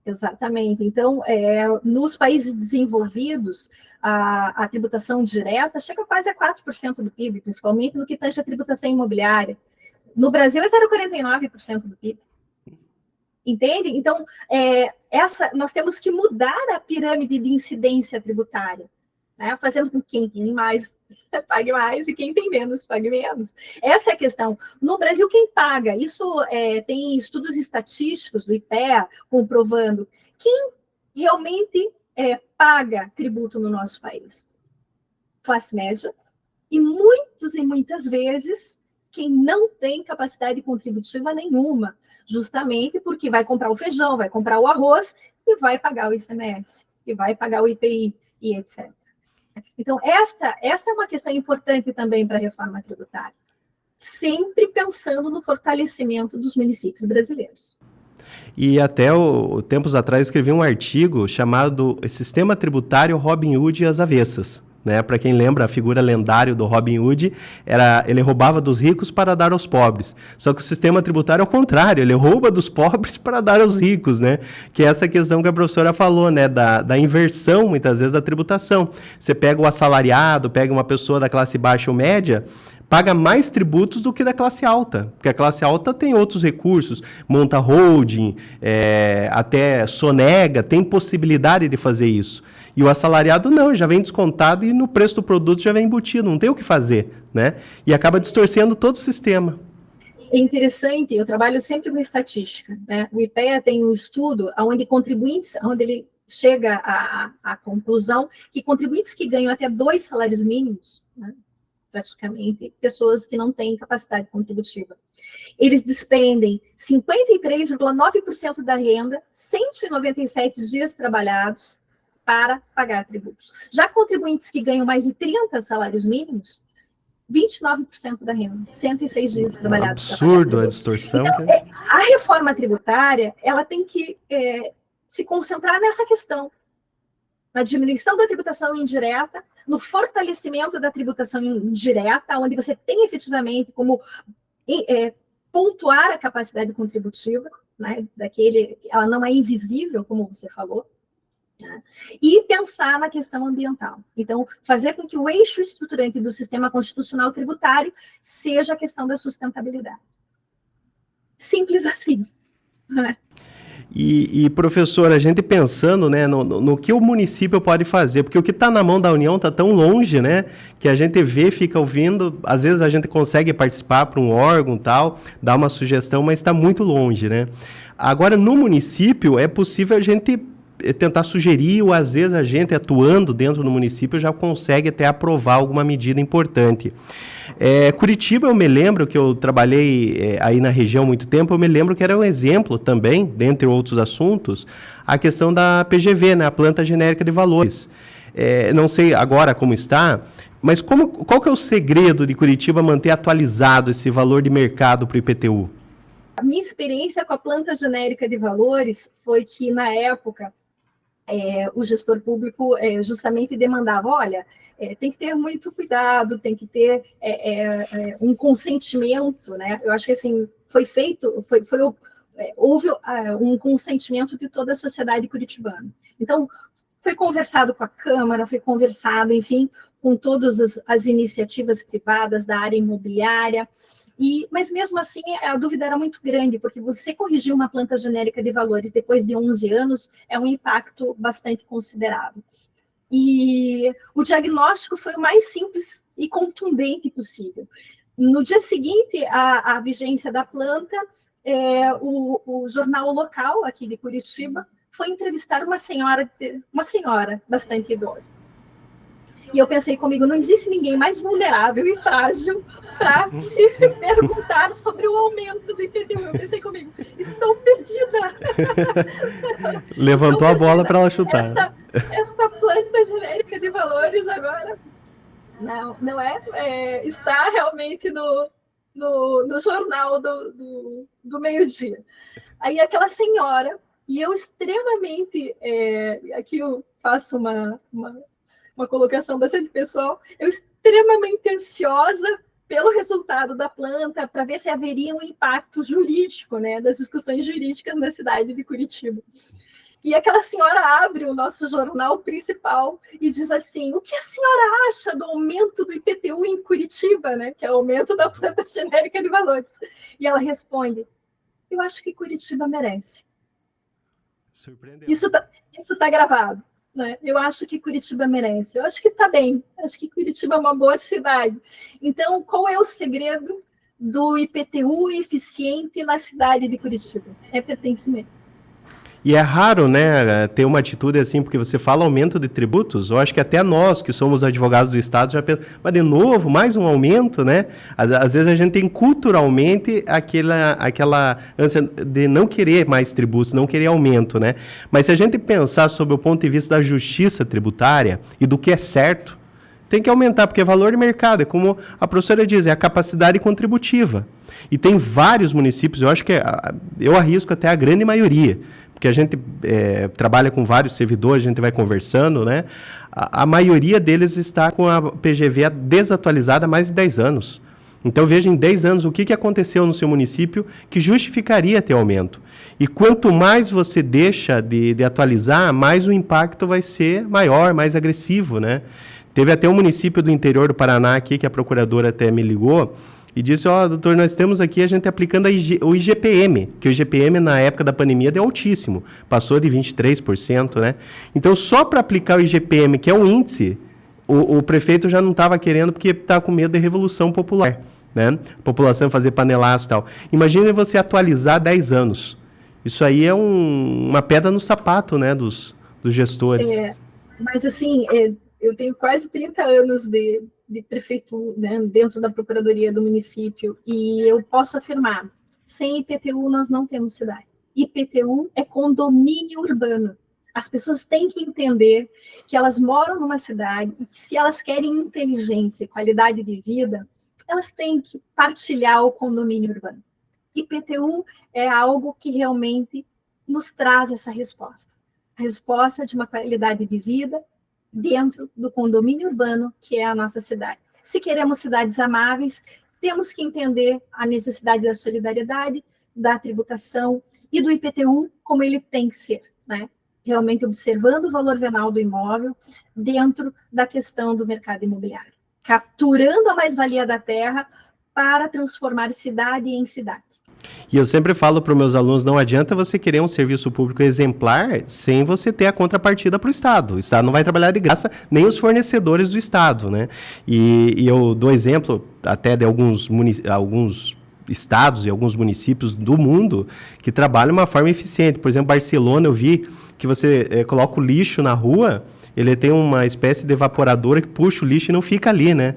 Exatamente. Então, nos países desenvolvidos, a tributação direta chega quase a 4% do PIB, principalmente no que tange a tributação imobiliária. No Brasil, é 0,49% do PIB. Entende? Então, nós temos que mudar a pirâmide de incidência tributária, né? Fazendo com que quem tem mais pague mais e quem tem menos pague menos. Essa é a questão. No Brasil, quem paga? Isso tem estudos estatísticos do IPEA comprovando quem realmente paga tributo no nosso país. Classe média e muitas vezes quem não tem capacidade contributiva nenhuma, justamente porque vai comprar o feijão, vai comprar o arroz e vai pagar o ICMS, e vai pagar o IPI e etc. Então, essa é uma questão importante também para a reforma tributária, sempre pensando no fortalecimento dos municípios brasileiros. E até tempos atrás escrevi um artigo chamado Sistema Tributário Robin Hood e as Avessas. Né? Para quem lembra, a figura lendária do Robin Hood, ele roubava dos ricos para dar aos pobres. Só que o sistema tributário é o contrário, ele rouba dos pobres para dar aos ricos, né? Que é essa questão que a professora falou, né? Da inversão, muitas vezes, da tributação. Você pega o assalariado, pega uma pessoa da classe baixa ou média, paga mais tributos do que da classe alta, porque a classe alta tem outros recursos, monta holding, até sonega, tem possibilidade de fazer isso. E o assalariado não, já vem descontado e no preço do produto já vem embutido, não tem o que fazer, né? E acaba distorcendo todo o sistema. É interessante, eu trabalho sempre com estatística, né? O IPEA tem um estudo onde contribuintes, onde ele chega à conclusão que contribuintes que ganham até 2 salários mínimos, né, praticamente, pessoas que não têm capacidade contributiva, eles despendem 53,9% da renda, 197 dias trabalhados, para pagar tributos. Já contribuintes que ganham mais de 30 salários mínimos, 29% da renda, 106 dias trabalhados. Absurdo a distorção. Então, a reforma tributária, ela tem que se concentrar nessa questão. na diminuição da tributação indireta, no fortalecimento da tributação indireta, onde você tem efetivamente como pontuar a capacidade contributiva, né, ela não é invisível, como você falou, né, e pensar na questão ambiental. Então, fazer com que o eixo estruturante do sistema constitucional tributário seja a questão da sustentabilidade. Simples assim, né? E, professor, a gente pensando, né, no que o município pode fazer, porque o que está na mão da União está tão longe, né, que a gente vê, fica ouvindo, às vezes a gente consegue participar para um órgão tal, dar uma sugestão, mas está muito longe, né. Agora, no município, é possível a gente tentar sugerir, ou às vezes a gente atuando dentro do município já consegue até aprovar alguma medida importante. Curitiba, eu me lembro que eu trabalhei aí na região há muito tempo, eu me lembro que era um exemplo também, dentre outros assuntos, a questão da PGV, né, a Planta Genérica de Valores. Não sei agora como está, mas qual que é o segredo de Curitiba manter atualizado esse valor de mercado para o IPTU? A minha experiência com a Planta Genérica de Valores foi que, na época, o gestor público justamente demandava, olha, tem que ter muito cuidado, tem que ter um consentimento, né? Eu acho que assim houve um consentimento de toda a sociedade curitibana. Então, foi conversado com a Câmara, foi conversado, enfim, com todas as iniciativas privadas da área imobiliária. Mas mesmo assim a dúvida era muito grande, porque você corrigir uma planta genérica de valores depois de 11 anos é um impacto bastante considerável. E o diagnóstico foi o mais simples e contundente possível. No dia seguinte à vigência da planta, o jornal local aqui de Curitiba foi entrevistar uma senhora bastante idosa. E eu pensei comigo, não existe ninguém mais vulnerável e frágil para se perguntar sobre o aumento do IPTU. Eu pensei comigo, estou perdida. Levantou a bola para ela chutar. Esta planta genérica de valores agora não está realmente no jornal do meio-dia. Aí aquela senhora, e eu extremamente, aqui eu faço uma colocação bastante pessoal, eu extremamente ansiosa pelo resultado da planta, para ver se haveria um impacto jurídico, né, das discussões jurídicas na cidade de Curitiba. E aquela senhora abre o nosso jornal principal e diz assim, o que a senhora acha do aumento do IPTU em Curitiba, né, que é o aumento da planta genérica de valores? E ela responde, eu acho que Curitiba merece. Surpreendeu. Isso tá gravado. Né? Eu acho que Curitiba merece, eu acho que está bem, acho que Curitiba é uma boa cidade. Então, qual é o segredo do IPTU eficiente na cidade de Curitiba? É pertencimento. E é raro, né, ter uma atitude assim, porque você fala aumento de tributos, eu acho que até nós, que somos advogados do Estado, já pensamos, mas de novo, mais um aumento, né? Às vezes a gente tem culturalmente aquela ânsia de não querer mais tributos, não querer aumento, né? Mas se a gente pensar sob o ponto de vista da justiça tributária e do que é certo, tem que aumentar, porque é valor de mercado, é como a professora diz, é a capacidade contributiva. E tem vários municípios, eu acho que eu arrisco até a grande maioria, porque a gente trabalha com vários servidores, a gente vai conversando, né? A maioria deles está com a PGV desatualizada há mais de 10 anos. Então, veja em 10 anos o que aconteceu no seu município que justificaria ter aumento. E quanto mais você deixa de atualizar, mais o impacto vai ser maior, mais agressivo, né? Teve até um município do interior do Paraná aqui, que a procuradora até me ligou, e disse, doutor, nós temos aqui a gente aplicando o IGPM, que o IGPM na época da pandemia deu altíssimo, passou de 23%, né? Então, só para aplicar o IGPM, que é um índice, o prefeito já não estava querendo, porque estava com medo de revolução popular, né? A população fazer panelaço e tal. Imagine você atualizar 10 anos. Isso aí é uma pedra no sapato, né, dos gestores. Mas assim, eu tenho quase 30 anos de prefeitura, né, dentro da procuradoria do município, e eu posso afirmar, sem IPTU nós não temos cidade. IPTU é condomínio urbano. As pessoas têm que entender que elas moram numa cidade e que se elas querem inteligência e qualidade de vida, elas têm que partilhar o condomínio urbano. IPTU é algo que realmente nos traz essa resposta. a resposta de uma qualidade de vida dentro do condomínio urbano, que é a nossa cidade. Se queremos cidades amáveis, temos que entender a necessidade da solidariedade, da tributação e do IPTU como ele tem que ser, né? Realmente observando o valor venal do imóvel dentro da questão do mercado imobiliário, capturando a mais-valia da terra para transformar cidade em cidade. E eu sempre falo para os meus alunos, não adianta você querer um serviço público exemplar sem você ter a contrapartida para o Estado. O Estado não vai trabalhar de graça, nem os fornecedores do Estado, né? E eu dou exemplo até de alguns estados e alguns municípios do mundo que trabalham de uma forma eficiente. Por exemplo, Barcelona, eu vi que você coloca o lixo na rua, ele tem uma espécie de evaporadora que puxa o lixo e não fica ali, né?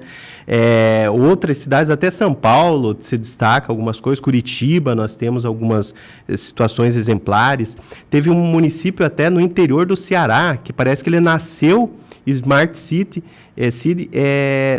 Outras cidades, até São Paulo, se destaca algumas coisas. Curitiba, nós temos algumas situações exemplares. Teve um município até no interior do Ceará, que parece que ele nasceu Smart City,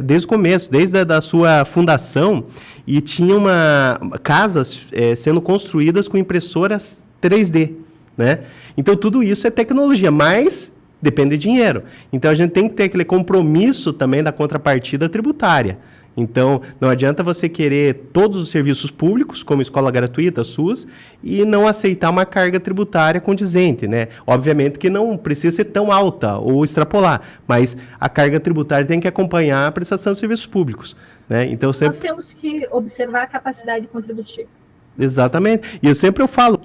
desde o começo, desde a sua fundação, e tinha casas sendo construídas com impressoras 3D, né? Então, tudo isso é tecnologia, mas depende de dinheiro. Então, a gente tem que ter aquele compromisso também da contrapartida tributária. Então, não adianta você querer todos os serviços públicos, como escola gratuita, SUS, e não aceitar uma carga tributária condizente, né? Obviamente que não precisa ser tão alta ou extrapolar, mas a carga tributária tem que acompanhar a prestação de serviços públicos, né? Então, Nós temos que observar a capacidade contributiva. Exatamente. E eu falo,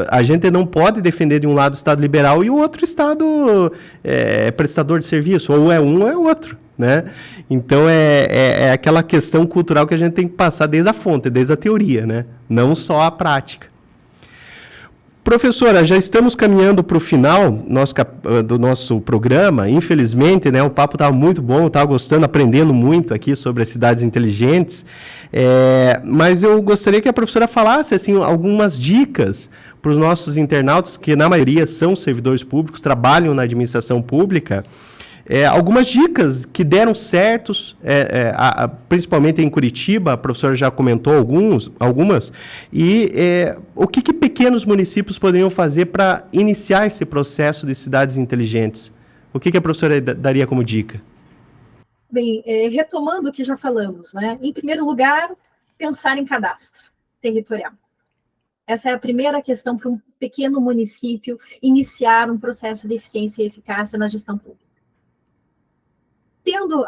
a gente não pode defender de um lado o Estado liberal e o outro Estado prestador de serviço, ou é um ou é outro, né? Então, é aquela questão cultural que a gente tem que passar desde a fonte, desde a teoria, né? Não só a prática. Professora, já estamos caminhando para o final do nosso programa. Infelizmente, né, o papo estava muito bom, eu estava gostando, aprendendo muito aqui sobre as cidades inteligentes. Mas eu gostaria que a professora falasse assim, algumas dicas para os nossos internautas, que na maioria são servidores públicos, trabalham na administração pública. Algumas dicas que deram certos, principalmente em Curitiba, a professora já comentou algumas, e o que pequenos municípios poderiam fazer para iniciar esse processo de cidades inteligentes? O que a professora daria como dica? Bem, retomando o que já falamos, né? Em primeiro lugar, pensar em cadastro territorial. Essa é a primeira questão para um pequeno município iniciar um processo de eficiência e eficácia na gestão pública. Tendo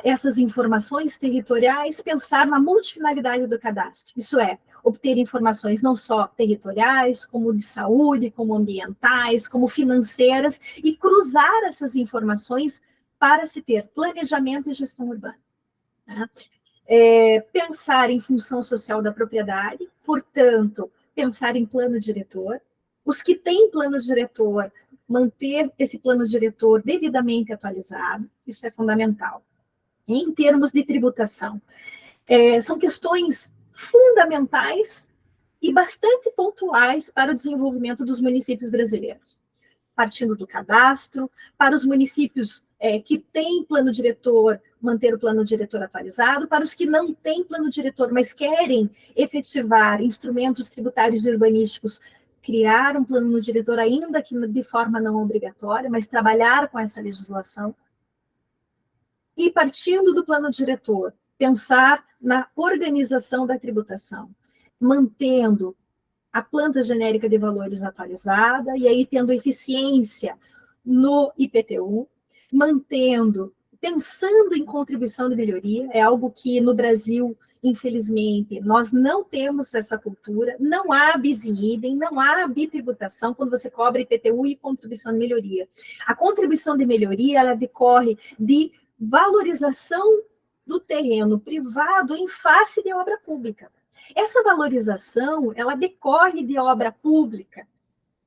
essas informações territoriais, pensar na multifinalidade do cadastro, isso é, obter informações não só territoriais, como de saúde, como ambientais, como financeiras, e cruzar essas informações para se ter planejamento e gestão urbana, né? Pensar em função social da propriedade, portanto, pensar em plano diretor. Os que têm plano diretor, manter esse plano diretor devidamente atualizado, isso é fundamental. Em termos de tributação, são questões fundamentais e bastante pontuais para o desenvolvimento dos municípios brasileiros. Partindo do cadastro, para os municípios que têm plano diretor, manter o plano diretor atualizado, para os que não têm plano diretor, mas querem efetivar instrumentos tributários e urbanísticos, criar um plano diretor, ainda que de forma não obrigatória, mas trabalhar com essa legislação. E partindo do plano diretor, pensar na organização da tributação, mantendo a planta genérica de valores atualizada, e aí tendo eficiência no IPTU, pensando em contribuição de melhoria, é algo que no Brasil, infelizmente, nós não temos essa cultura, não há bis in idem, não há bitributação quando você cobra IPTU e contribuição de melhoria. A contribuição de melhoria, ela decorre de valorização do terreno privado em face de obra pública. Essa valorização, ela decorre de obra pública,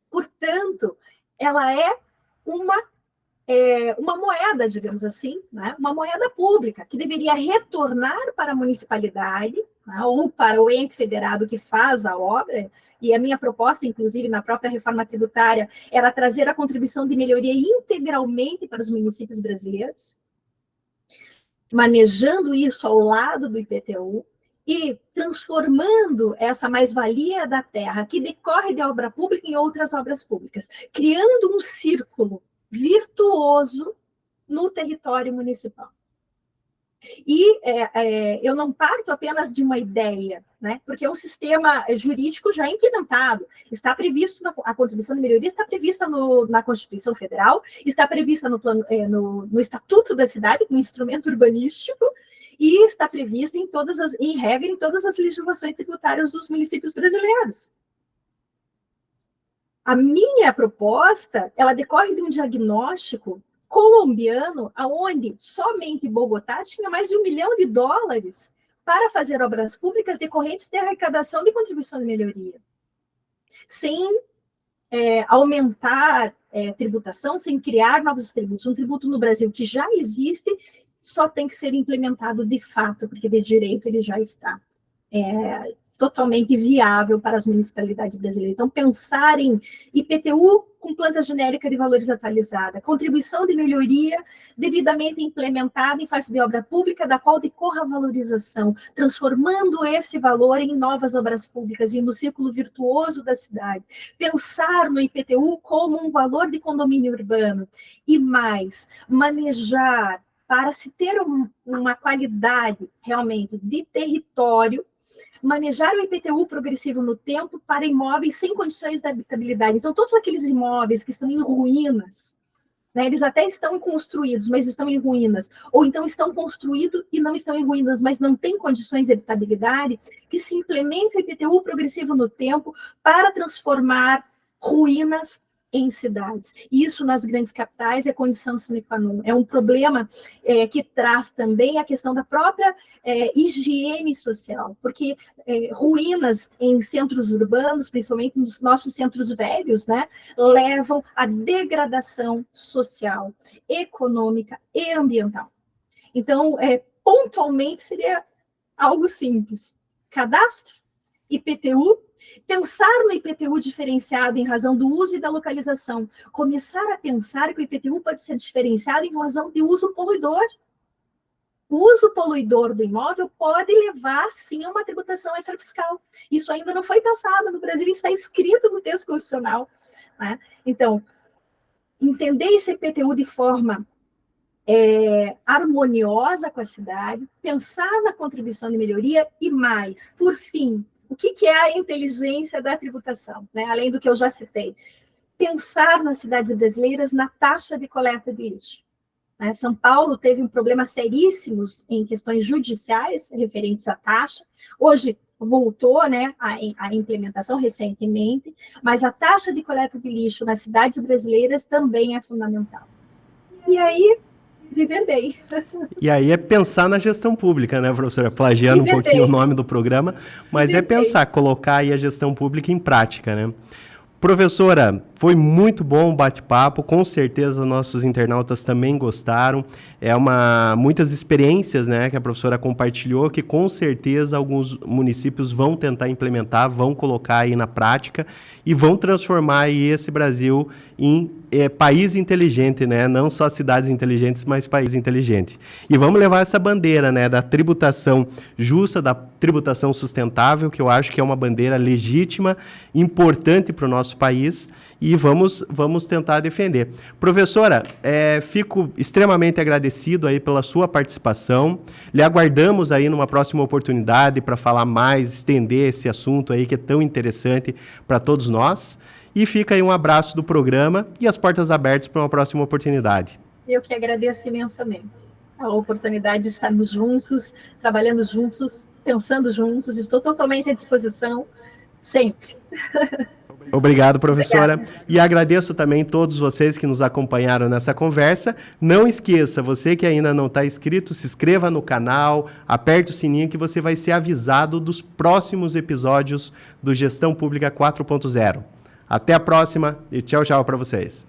portanto, ela é uma moeda, digamos assim, né? Uma moeda pública, que deveria retornar para a municipalidade, né? Ou para o ente federado que faz a obra, e a minha proposta, inclusive, na própria reforma tributária, era trazer a contribuição de melhoria integralmente para os municípios brasileiros, manejando isso ao lado do IPTU, e transformando essa mais-valia da terra, que decorre de obra pública, em outras obras públicas, criando um círculo virtuoso no território municipal. E eu não parto apenas de uma ideia, né? Porque é um sistema jurídico já implementado. Está previsto, a contribuição de melhoria está prevista na Constituição Federal, está prevista no Estatuto da Cidade, no instrumento urbanístico, e está prevista em regra em todas as legislações tributárias dos municípios brasileiros. A minha proposta, ela decorre de um diagnóstico colombiano, onde somente Bogotá tinha mais de $1 milhão para fazer obras públicas decorrentes de arrecadação de contribuição de melhoria, sem aumentar tributação, sem criar novos tributos. Um tributo no Brasil que já existe só tem que ser implementado de fato, porque de direito ele já está totalmente viável para as municipalidades brasileiras. Então, pensar em IPTU com planta genérica de valores atualizada, contribuição de melhoria devidamente implementada em face de obra pública, da qual decorra a valorização, transformando esse valor em novas obras públicas e no círculo virtuoso da cidade. Pensar no IPTU como um valor de condomínio urbano e mais, manejar para se ter uma qualidade realmente de território, manejar o IPTU progressivo no tempo para imóveis sem condições de habitabilidade. Então, todos aqueles imóveis que estão em ruínas, né, eles até estão construídos, mas estão em ruínas, ou então estão construídos e não estão em ruínas, mas não têm condições de habitabilidade, que se implemente o IPTU progressivo no tempo para transformar ruínas em cidades. Isso nas grandes capitais é condição sine qua non. É um problema que traz também a questão da própria higiene social, porque ruínas em centros urbanos, principalmente nos nossos centros velhos, né, levam à degradação social, econômica e ambiental. Então, pontualmente seria algo simples. Cadastro, IPTU, pensar no IPTU diferenciado em razão do uso e da localização. Começar a pensar que o IPTU pode ser diferenciado em razão de uso poluidor. O uso poluidor do imóvel pode levar, sim, a uma tributação extrafiscal. Isso ainda não foi pensado no Brasil, está escrito no texto constitucional, né? Então, entender esse IPTU de forma harmoniosa com a cidade, pensar na contribuição de melhoria e mais, por fim, o que é a inteligência da tributação, né? Além do que eu já citei. Pensar nas cidades brasileiras na taxa de coleta de lixo. Né? São Paulo teve um problema seríssimos em questões judiciais referentes à taxa. Hoje voltou, né, a implementação recentemente, mas a taxa de coleta de lixo nas cidades brasileiras também é fundamental. E aí, viver bem. E aí é pensar na gestão pública, né, professora? Plagiando um pouquinho o nome do programa, mas é pensar, colocar aí a gestão pública em prática, né? Professora, foi muito bom o bate-papo, com certeza nossos internautas também gostaram. Muitas experiências, né, que a professora compartilhou, que com certeza alguns municípios vão tentar implementar, vão colocar aí na prática e vão transformar aí esse Brasil em país inteligente, né? Não só cidades inteligentes, mas país inteligente. E vamos levar essa bandeira, né, da tributação justa, da tributação sustentável, que eu acho que é uma bandeira legítima, importante para o nosso país, e vamos tentar defender. Professora, fico extremamente agradecido aí pela sua participação. Lhe aguardamos aí numa próxima oportunidade para falar mais, estender esse assunto aí que é tão interessante para todos nós. E fica aí um abraço do programa e as portas abertas para uma próxima oportunidade. Eu que agradeço imensamente a oportunidade de estarmos juntos, trabalhando juntos, pensando juntos. Estou totalmente à disposição, sempre. Obrigado, professora. Obrigada. E agradeço também todos vocês que nos acompanharam nessa conversa. Não esqueça, você que ainda não está inscrito, se inscreva no canal, aperte o sininho que você vai ser avisado dos próximos episódios do Gestão Pública 4.0. Até a próxima e tchau, tchau para vocês.